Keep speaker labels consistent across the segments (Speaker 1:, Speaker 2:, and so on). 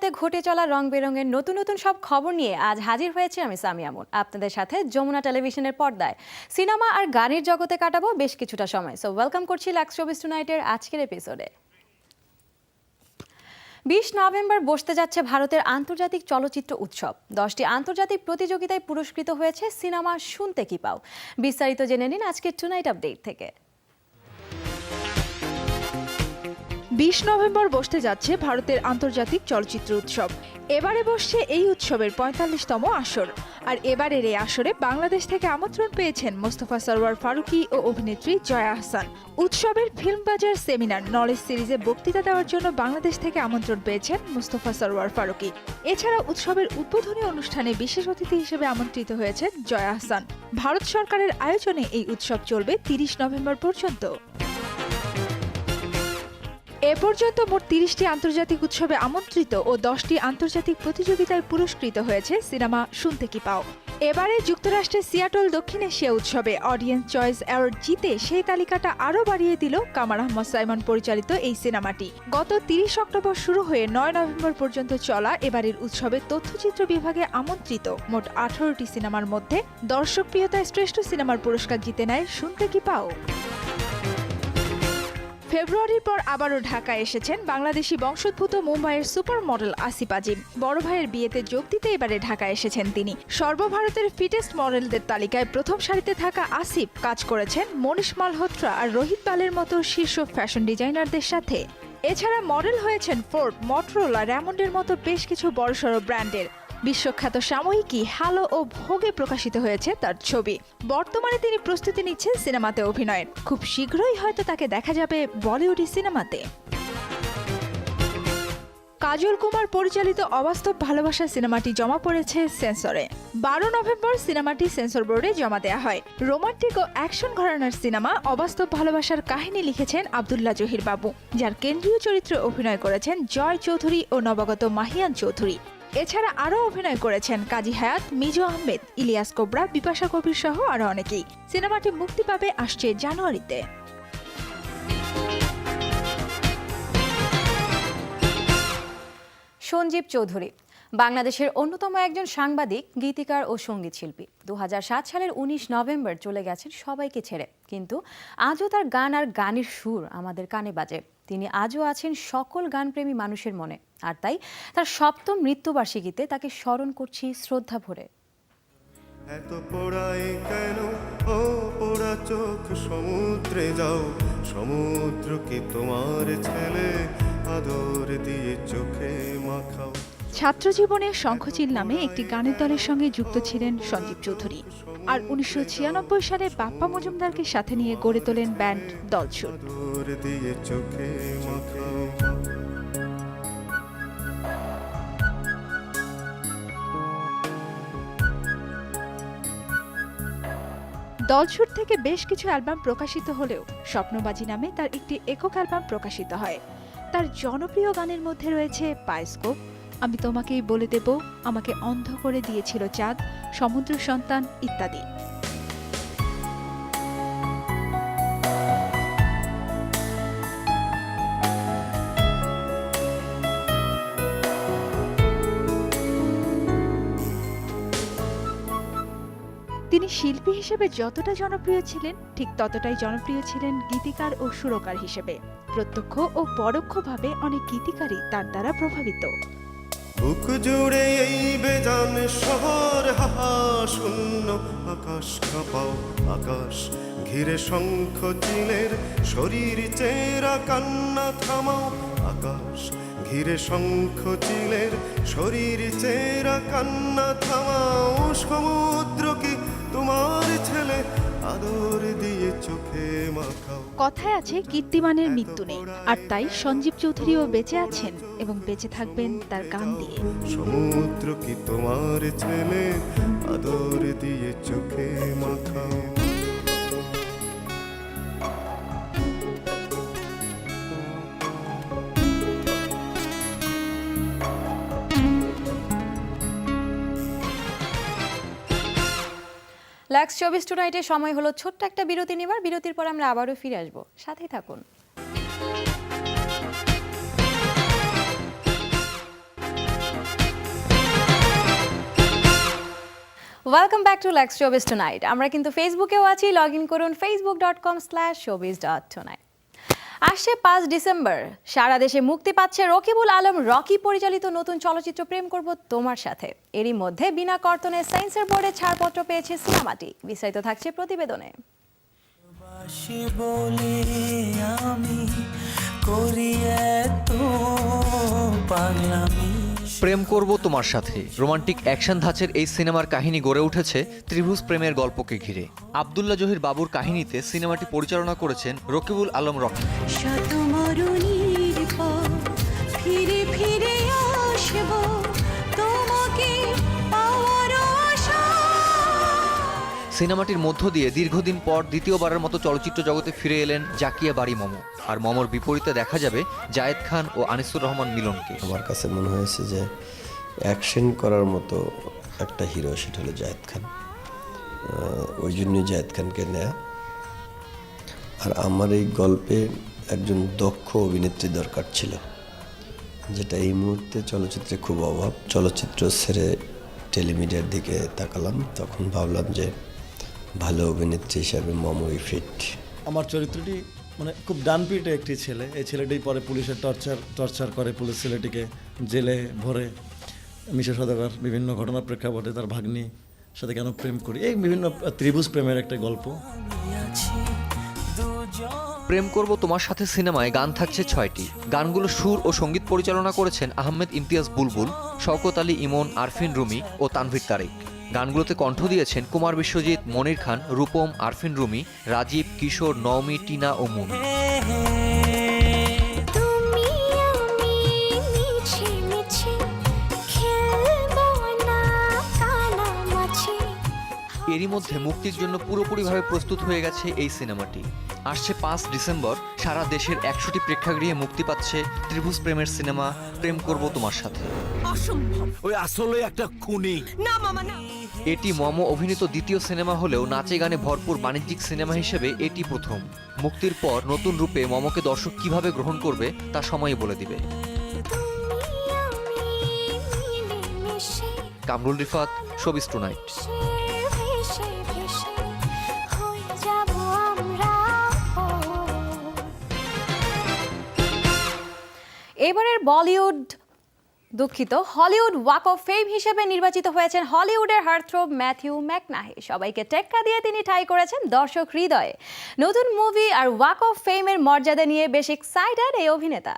Speaker 1: দুনিয়াতে ঘটে চলা রং বেরঙের নতুন নতুন সব খবর নিয়ে আজ হাজির হয়েছে আমি সামিয়া মুন আপনাদের সাথে যমুনা টেলিভিশনের পর্দায় সিনেমা আর গানের জগতে কাটাবো বেশ কিছুটা সময়। সো ওয়েলকাম করছি লাক্স শোবিজ টুনাইটের আজকের এপিসোডে। 20 নভেম্বর বসতে যাচ্ছে ভারতের আন্তর্জাতিক চলচ্চিত্র উৎসব। 10টি আন্তর্জাতিক প্রতিযোগিতায় পুরস্কৃত হয়েছে সিনেমা শুনতে কি পাও। বিস্তারিত জেনে নিন আজকের টুনাইট আপডেট থেকে।
Speaker 2: 20 নভেম্বর বসতে যাচ্ছে ভারতের আন্তর্জাতিক চলচ্চিত্র উৎসব। এবারে বসছে এই উৎসবের 45তম আসর। আর এবারের এই আসরে বাংলাদেশ থেকে আমন্ত্রণ পেয়েছেন মোস্তফা সরওয়ার ফারুকী ও অভিনেত্রী জয়া আহসান। উৎসবের ফিল্ম বাজার সেমিনার নলেজ সিরিজে বক্তৃতা দেওয়ার জন্য বাংলাদেশ থেকে আমন্ত্রণ পেয়েছেন মোস্তফা সরওয়ার ফারুকী। এছাড়া উৎসবের উদ্বোধনী অনুষ্ঠানে বিশেষ অতিথি হিসেবে আমন্ত্রিত হয়েছেন জয়া আহসান। ভারত সরকারের আয়োজনে এই উৎসব চলবে 30 নভেম্বর পর্যন্ত। এ পর্যন্ত মোট 30টি আন্তর্জাতিক উৎসবে আমন্ত্রিত ও 10টি আন্তর্জাতিক প্রতিযোগিতায় পুরস্কৃত হয়েছে সিনেমা শুনতে কি পাও। এবারে যুক্তরাষ্ট্রের সিয়াটল দক্ষিণ এশিয়া উৎসবে অডিয়েন্স চয়েস অ্যাওয়ার্ড জিতে সেই তালিকাটা আরও বাড়িয়ে দিল কামার আহমদ সাইমন পরিচালিত এই সিনেমাটি। গত 30 অক্টোবর শুরু হয়ে 9 নভেম্বর পর্যন্ত চলা এবারের উৎসবে তথ্যচিত্র বিভাগে আমন্ত্রিত মোট 18টি সিনেমার মধ্যে দর্শকপ্রিয়তায় শ্রেষ্ঠ সিনেমার পুরস্কার জিতে নেয় শুনতে কি পাও। ফেব্রুয়ারির পর আবারও ঢাকায় এসেছেন বাংলাদেশি বংশোদ্ভূত মুম্বাইয়ের সুপার মডেল আসিফ আজিম। বড় ভাইয়ের বিয়েতে যোগ দিতে এবারে ঢাকায় এসেছেন তিনি। সর্বভারতের ফিটেস্ট মডেলদের তালিকায় প্রথম সারিতে থাকা আসিফ কাজ করেছেন মনীষ মালহোত্রা আর রোহিত পালের মতো শীর্ষ ফ্যাশন ডিজাইনারদের সাথে। এছাড়া মডেল হয়েছেন ফোর্ড, মটোরোলা, র্যামন্ডের মতো বেশ কিছু বড়সড় ব্র্যান্ডের। বিশ্বখ্যাত সাময়িকী হ্যালো ও ভোগে প্রকাশিত হয়েছে তার ছবি। বর্তমানে তিনি প্রস্তুতি নিচ্ছেন সিনেমাতে অভিনয়ের। খুব শীঘ্রই হয়তো তাকে দেখা যাবে বলিউডি সিনেমাতে। কাজল কুমার পরিচালিত অবাস্তব ভালোবাসা সিনেমাটি জমা পড়েছে সেন্সরে। 12 নভেম্বর সিনেমাটি সেন্সর বোর্ডে জমা দেওয়া হয়। রোমান্টিক ও অ্যাকশন ঘরানার সিনেমা অবাস্তব ভালোবাসার কাহিনী লিখেছেন আব্দুল্লাহ জহির বাবু, যার কেন্দ্রীয় চরিত্রে অভিনয় করেছেন জয় চৌধুরী ও নবাগত মাহিয়ান চৌধুরী। এছাড়া আরও অভিনয় করেছেন কাজী হায়াত, মিজু আহমেদ, ইলিয়াস কোবরা, বিপাশা কবির সহ আরও অনেকেই। সিনেমাটি মুক্তি পাবে আসছে জানুয়ারিতে।
Speaker 1: সঞ্জীব চৌধুরী বাংলাদেশের অন্যতম একজন সাংবাদিক, গীতিকার ও সঙ্গীত শিল্পী। 2007 সালের 19 নভেম্বর চলে গেছেন সবাইকে ছেড়ে, কিন্তু আজও তার গান আর গানের সুর আমাদের কানে বাজে। তিনি আজও আছেন সকল গানপ্রেমী মানুষের মনে, আর তাই তার 7ম মৃত্যুবার্ষিকীতে তাকে স্মরণ করছি শ্রদ্ধা ভরে।
Speaker 3: এত পোড়াই কেন ও পোড়া চোখ, সমুদ্রে যাও, সমুদ্র কি তোমার ছেলে, আদর দিয়ে চোখে মাখাও।
Speaker 2: ছাত্রজীবনে শঙ্খচিল নামে একটি গানের দলের সঙ্গে যুক্ত ছিলেন সঞ্জীব চৌধুরী। আর 1996 সালে বাপ্পা মজুমদারকে সাথে নিয়ে গড়ে তোলেন ব্যান্ড দলছুট।
Speaker 3: আদর দিয়ে চোখে মাখাও।
Speaker 2: দলছুট থেকে বেশ কিছু অ্যালবাম প্রকাশিত হলেও স্বপ্নবাজি নামে তার একটি একক অ্যালবাম প্রকাশিত হয়। তার জনপ্রিয় গানের মধ্যে রয়েছে বায়োস্কোপ, আমি তোমাকেই বলে দেব, আমাকে অন্ধ করে দিয়েছিল চাঁদ, সমুদ্র সন্তান ইত্যাদি। তিনি শিল্পী হিসেবে যতটা জনপ্রিয় ছিলেন, ঠিক ততটাই জনপ্রিয় ছিলেন গীতিকার ও সুরকার হিসেবে। প্রত্যক্ষ ও পরোক্ষভাবে অনেক গীতিকারই তার দ্বারা প্রভাবিত।
Speaker 3: বুক জুড়ে এই বেজান শহর, হাহা শূন্য আকাশ কাঁপাও, আকাশ ঘিরে শঙ্খ চিলের শরীর চেরা কান্না থামাও, আকাশ ঘিরে শঙ্খ চিলের শরীর চেরা কান্না থামাও, সমুদ্র কি তোমার ছেলে, আদর দিয়ে চোখে মাখাও।
Speaker 2: কথায় আছে কীর্তিমানের মৃত্যু নেই, আর তাই সঞ্জীব চৌধুরীও বেঁচে আছেন এবং বেঁচে থাকবেন তার গান দিয়ে।
Speaker 3: সমুদ্র কি তোমার ছেলে, আদর দিয়ে চোখে মাখাও।
Speaker 1: লাক্স শোবিজ টুনাইটের সময় হলো ছোট্ট একটা বিরতি নেবার। বিরতির পর আমরা আবারও ফিরে আসবো, সাথেই থাকুন। Welcome back to let's showbiz tonight. আমরা কিন্তু ফেসবুকেও আছি, লগ ইন করুন facebook.com/showbiz.tonight। আসছে 5 ডিসেম্বর, সারা দেশে মুক্তি পাচ্ছে রকিবুল আলম রকি পরিচালিত নতুন চলচ্চিত্র প্রেম করব তোমার সাথে। এরই মধ্যে বিনা কর্তনে সেন্সর বোর্ডে ছাড়পত্র পেয়েছে সিনেমাটি। বিস্তারিত থাকছে প্রতিবেদনে।
Speaker 4: প্রেম করব তোমার সাথে রোমান্টিক অ্যাকশন ধাঁচের এই সিনেমার কাহিনী গড়ে উঠেছে ত্রিভুজ প্রেমের গল্পকে ঘিরে। আব্দুল্লাহ জহির বাবুর কাহিনীতে সিনেমাটি পরিচালনা করেছেন রকিবুল আলম রকি। সিনেমাটির মধ্য দিয়ে দীর্ঘদিন পর দ্বিতীয়বারের মতো চলচ্চিত্র জগতে ফিরে এলেন জাকিয়া বাড়ি মমো। আর মমোর বিপরীতে দেখা যাবে জায়েদ খান ও আনিসুর রহমান মিলনকে।
Speaker 5: আমার কাছে মনে হয়েছে যে অ্যাকশন করার মতো একটা হিরো, সেটা হলো জায়েদ খান। ওই জন্যই জায়েদ খানকে নেয়া। আর আমার এই গল্পে একজন দক্ষ অভিনেত্রী দরকার ছিল, যেটা এই মুহূর্তে চলচ্চিত্রে খুব অভাব। চলচ্চিত্র ছেড়ে টেলিমিডিয়ার দিকে তাকালাম, তখন ভাবলাম যে ভালো অভিনেত্রী হিসাবে মমই ফিট।
Speaker 6: আমার চরিত্রটি মানে খুব ডানপিটে একটি ছেলে। এই ছেলেটি পরে পুলিশের টর্চার করে, পুলিশ ছেলেটিকে জেলে ভরে। মিশা সওদাগর বিভিন্ন ঘটনার প্রেক্ষাপটে তার ভাগ্নি সাথে কেন প্রেম করি, এই বিভিন্ন ত্রিভুজ প্রেমের একটা গল্প।
Speaker 4: প্রেম করব তোমার সাথে সিনেমায় গান থাকছে 6টি। গানগুলো সুর ও সঙ্গীত পরিচালনা করেছেন আহমেদ ইমতিয়াজ বুলবুল, শওকত আলী ইমন, আরফিন রুমি ও তানভীর তারেক। গানগুলোতে কণ্ঠ দিয়েছেন কুমার বিশ্বজিৎ, মনির খান, রূপম, আরফিন রুমি, রাজীব, কিশোর, নওমি, টিনা ও মুন। এরই মধ্যে মুক্তির জন্য পুরোপুরিভাবে প্রস্তুত হয়ে গেছে এই সিনেমাটি। আসছে 5 ডিসেম্বর সারা দেশের 100টি প্রেক্ষাগৃহে মুক্তি পাচ্ছে ত্রিভুজ প্রেমের সিনেমা প্রেম করব তোমার সাথে। এটি মমো অভিনীত দ্বিতীয় সিনেমা হলেও নাচে গানে ভরপুর বাণিজ্যিক সিনেমা হিসেবে এটি প্রথম। মুক্তির পর নতুন রূপে মমোকে দর্শক কিভাবে গ্রহণ করবে তা সময়ই বলে দিবে। Kamrul Rifat, showbiz tonight.
Speaker 1: এবারের হলিউড ওয়াক অফ ফেম হিসেবে নির্বাচিত হয়েছেন হলিউডের হার্টথ্রোব ম্যাথিউ ম্যাকনাহি। সবাইকে টেক্কা দিয়ে তিনি ঠাঁই করেছেন দর্শক হৃদয়ে। নতুন মুভি আর ওয়াক অফ ফেমের মর্যাদা নিয়ে বেশ এক্সাইটেড এই অভিনেতা।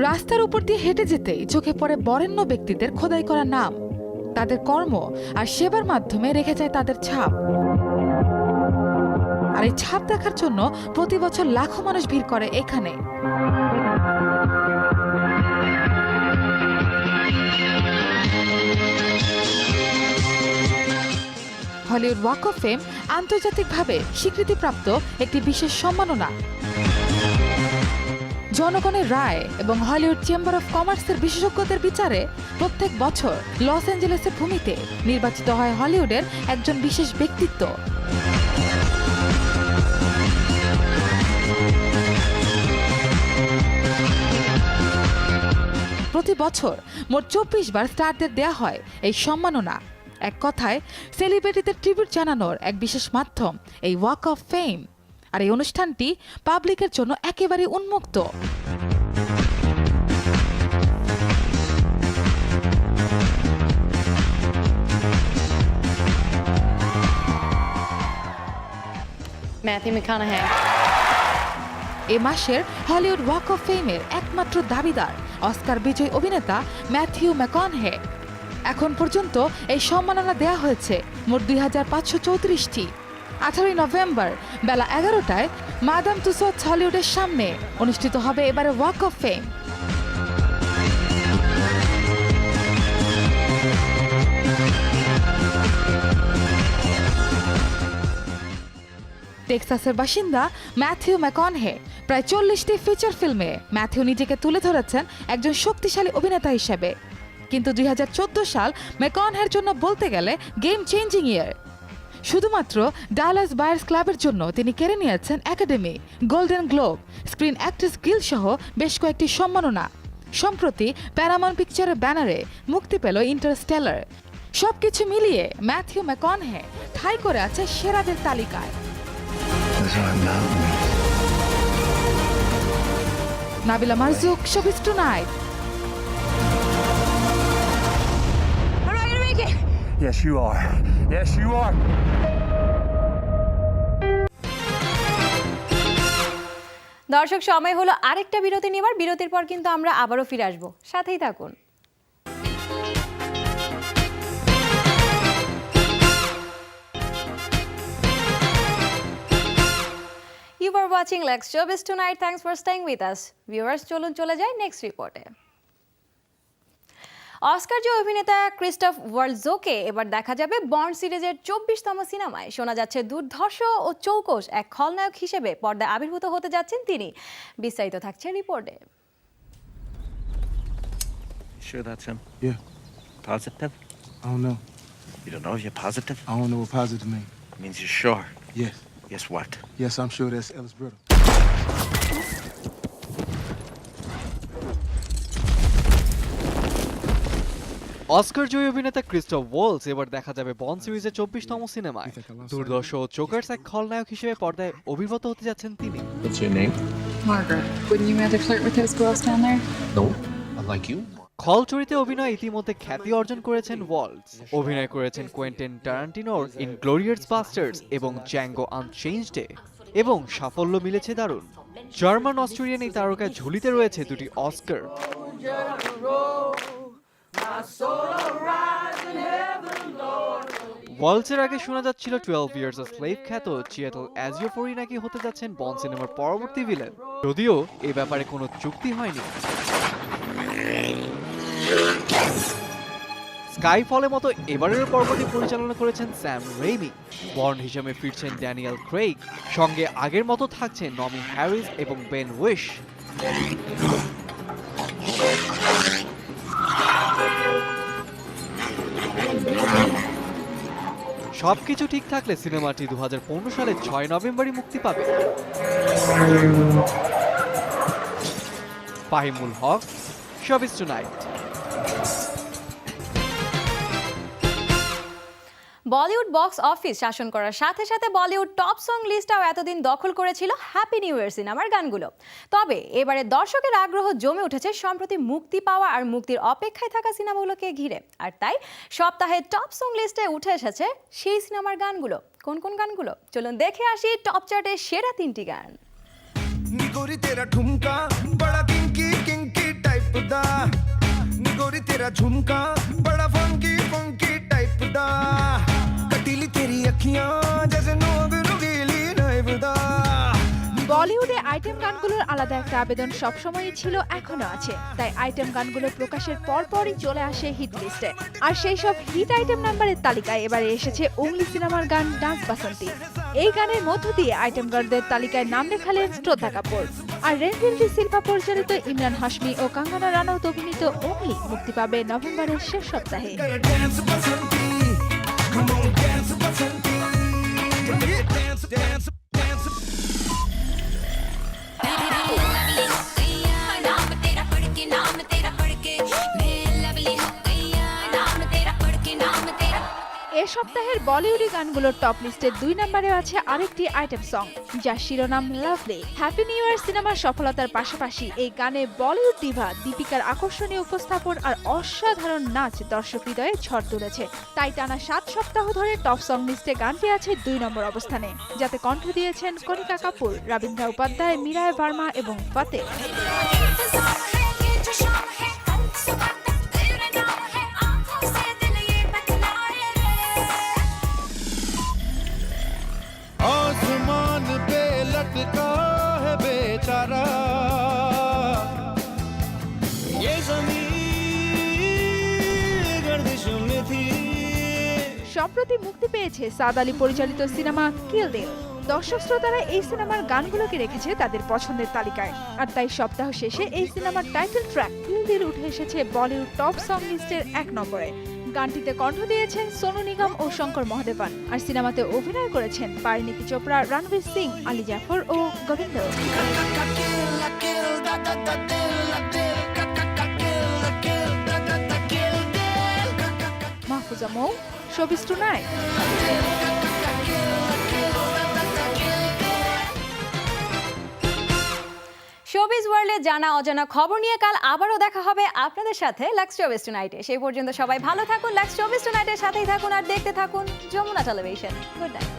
Speaker 2: রাস্তার উপর দিয়ে হেঁটে যেতেই চোখে পড়ে বরেণ্য ব্যক্তিদের খোদাই করা নাম। তাদের কর্ম আর সেবার মাধ্যমে রেখে যায় তাদের ছাপ। আর এই ছাপ দেখার জন্য প্রতি বছর লাখো মানুষ ভিড় করে এখানে। হলিউড ওয়াক অফ ফেম আন্তর্জাতিকভাবে স্বীকৃতিপ্রাপ্ত একটি বিশেষ সম্মাননা। জনগণের রায় এবং হলিউড চেম্বার অফ কমার্সের বিশেষজ্ঞদের বিচারে প্রত্যেক বছর লস অ্যাঞ্জেলেসের ভূমিতে নির্বাচিত হয় হলিউডের একজন বিশেষ ব্যক্তিত্ব। প্রতি বছর মোট 24 বার স্টারদের দেয়া হয় এই সম্মাননা। এক কথায় সেলিব্রিটিদের ট্রিবিউট জানানোর এক বিশেষ মাধ্যম এই ওয়াক অফ ফেম। আর এই অনুষ্ঠানটি পাবলিকের জন্য একেবারে উন্মুক্ত।
Speaker 1: ম্যাথিউ ম্যাকনাহি
Speaker 2: এ মাসের হলিউড ওয়াক অফ ফেমের একমাত্র দাবিদার অস্কার বিজয়ী অভিনেতা ম্যাথিউ ম্যাকনাহি। এখন পর্যন্ত এই সম্মাননা দেয়া হয়েছে মোট 2534টি। 18 নভেম্বর বেলা 11টায় মাদাম তুসোদস হলিউডের সামনে অনুষ্ঠিত হবে এবারে ওয়াক অফ ফেম। টেক্সাসের বাসিন্দা ম্যাথিউ ম্যাকনাহি প্রায় 40টি ফিচার ফিল্মে ম্যাথিউ নিজেকে তুলে ধরেছেন একজন শক্তিশালী অভিনেতা হিসেবে। কিন্তু 2014 সাল ম্যাকনাহির জন্য বলতে গেলে গেম চেঞ্জিং ইয়ার।
Speaker 7: শুধুমাত্র ডালাস বায়ার্স ক্লাবের জন্য তিনি কেড়ে নিয়েছেন academy, golden globe, screen actors guild সহ বেশ কয়েকটি সম্মাননা। সম্প্রতি প্যারামাউন্ট পিকচারের ব্যানারে মুক্তি পেল ইন্টারস্টেলার। সবকিছু মিলিয়ে ম্যাথিউ ম্যাককনহে ঠাঁই করে আছে সেরাদের তালিকায়। Nabila Marzuk, showbiz tonight.
Speaker 8: Yes, you are. Yes, you are.
Speaker 1: দর্শক, সময় হলো আরেকটা বিরতি নেবার। বিরতির পর কিন্তু আমরা আবারও ফিরে আসবো, সাথেই থাকুন। You were watching Lex Showbiz Tonight. Thanks for staying with us. Viewers, চলুন চলে যাই নেক্সট রিপোর্টে। অস্কার জয়ী অভিনেতা ক্রিস্টোফ ওয়ালৎজকে এবার দেখা যাবে বন্ড সিরিজের 24তম সিনেমায়। শোনা যাচ্ছে দুর্ধর্ষ ও চৌকস এক খলনায়ক হিসেবে পর্দায় আবির্ভূত হতে যাচ্ছেন তিনি। বিস্তারিত থাকছে রিপোর্টে।
Speaker 9: Sure that's him?
Speaker 10: Yeah,
Speaker 9: Positive?
Speaker 10: I don't know.
Speaker 9: You don't know if you're positive?
Speaker 10: I don't know what positive means.
Speaker 9: It means you're sure.
Speaker 10: Yes,
Speaker 9: Yes, what?
Speaker 10: yes, I'm sure that's Ellis Brittle.
Speaker 4: Oscar জয়ী অভিনেতা Christoph ওয়ালৎজ এবার দেখা যাবে bond সিরিজের 24তম সিনেমায়। দুর্দর্শ ও chokers এক খলনায়ক হিসেবে পর্দায় অভিভূত হতে যাচ্ছেন তিনি।
Speaker 9: What's your name?
Speaker 11: Margaret, wouldn't you rather flirt with those girls down there?
Speaker 9: No. I like you.
Speaker 4: খল চরিত্রে অভিনয় ইতিমধ্যে খ্যাতি অর্জন করেছেন ওয়ালৎজ। অভিনয় করেছেন কোয়েন্টিন টারান্টিনোর ইনগ্লোরিয়াস বাস্টার্ডস এবং জ্যাঙ্গো আনচেঞ্জডে, এবং সাফল্য মিলেছে দারুণ। জার্মান অস্ট্রেলিয়ান এই তারকায় ঝুলিতে রয়েছে দুটি অস্কার। ওয়ালৎজের আগে শোনা যাচ্ছিল 12 ইয়ার্স অফ স্লেভ খ্যাত চিয়েটল এজিওফোরি নাকি হতে যাচ্ছেন বন্ড সিনেমার পরবর্তী ভিলেন, যদিও এ ব্যাপারে কোনো চুক্তি হয়নি। স্কাইফলের মতো এবারের পর্বটি পরিচালনা করেছেন স্যাম রেইমি। বন্ড হিসেবে ফিরছেন ড্যানিয়েল ক্রেইগ, সঙ্গে আগের মতো থাকছেন নমি হ্যারিস এবং বেন উইশ। সবকিছু ঠিক থাকলে সিনেমাটি 2015 সালের 6 নভেম্বরই মুক্তি পাবে। Fahimul Haque, showbiz tonight.
Speaker 1: Bollywood box office শাসন করার সাথে সাথে বলিউড টপ সং লিস্টটাও এতদিন দখল করেছিল হ্যাপি নিউ ইয়ার সিনেমার গানগুলো। তবে এবারে দর্শকের আগ্রহ জমে উঠেছে সম্প্রতি মুক্তি পাওয়া আর মুক্তির অপেক্ষায় থাকা সিনেমাগুলোকে ঘিরে। আর তাই সপ্তাহে টপ সং লিস্টে উঠে এসেছে সেই সিনেমার গানগুলো। কোন কোন গানগুলো চলুন দেখে আসি টপ চার্টের সেরা 3টি গান।
Speaker 3: निगोरी तेरा ठुमका बड़ा किंकी किंकी टाइप दा निगोरी तेरा झुमका बड़ा फंकी फंकी टाइप दा कटीली तेरी अखियां जैसे नोग रुगीली नाइब दा।
Speaker 2: বলিউডে আইটেম গানগুলোর আলাদা একটা আবেদন সবসময়ই ছিল, এখনো আছে। তাই আইটেম গানগুলো প্রকাশের পরপরই চলে আসে হিট লিস্টে। আর সেই সব হিট আইটেম নাম্বারের তালিকায় এবারে এসেছে উংলি সিনেমার গান ডান্স বাসন্তী। এই গানের মধ্য দিয়ে আইটেম গানদের তালিকায় নাম লেখালেন শ্রদ্ধা কাপুর। আর রণবীর সিলভা পরিচালিত ইমরান হাশমি ও কাঙ্গনা রানাউত অভিনীত উংলি মুক্তি পাবে নভেম্বরের শেষ সপ্তাহে। এ সপ্তাহের বলিউডি গানগুলোর টপ লিস্টের 2 নম্বরে আছে আরেকটি আইটেম সং, যার শিরোনাম লাভলি। হ্যাপি নিউ ইয়ার সিনেমার সফলতার পাশাপাশি এই গানে বলিউড ডিভা দীপিকার আকর্ষণীয় উপস্থাপন আর অসাধারণ নাচ দর্শক হৃদয়ে ঝড় তুলেছে। তাই টানা 7 সপ্তাহ ধরে টপ সং লিস্টে গানটি আছে 2 নম্বর অবস্থানে, যাতে কণ্ঠ দিয়েছেন কণিকা কাপুর, রবীন্দ্র উপাধ্যায়, মীরায় ভার্মা এবং ফাতে।
Speaker 3: आसमान पे लटका है बेचारा ये ज़मीन गर्दिशों में थी।
Speaker 2: সম্প্রতি মুক্তি পেয়েছে সাদ আলী পরিচালিত সিনেমা কিল দিল। দর্শক শ্রোতারা এই সিনেমার গানগুলোকে রেখেছে তাদের পছন্দের তালিকায়। আর তাই সপ্তাহ শেষে এই সিনেমার টাইটেল ট্র্যাক কিল দিল উঠে এসেছে বলিউড টপ সং লিস্টের 1 নম্বরে। গানটিতে কণ্ঠ দিয়েছেন সোনু নিগম ও শঙ্কর মহাদেবন। আর সিনেমাতে অভিনয় করেছেন পরিণীতি চোপড়া, রণবীর সিং, আলী জাফর ও গোবিন্দ। মাহফুজা মৌ, শোবিজ টুনাইট।
Speaker 1: শোবিজ ওয়ার্ল্ডে জানা অজানা খবর নিয়ে কাল আবারও দেখা হবে আপনাদের সাথে লাক্স শোবিজ টুনাইটে। সেই পর্যন্ত সবাই ভালো থাকুন, লাক্স শোবিজ টুনাইটের সাথেই থাকুন আর দেখতে থাকুন যমুনা টেলিভিশন। Good night.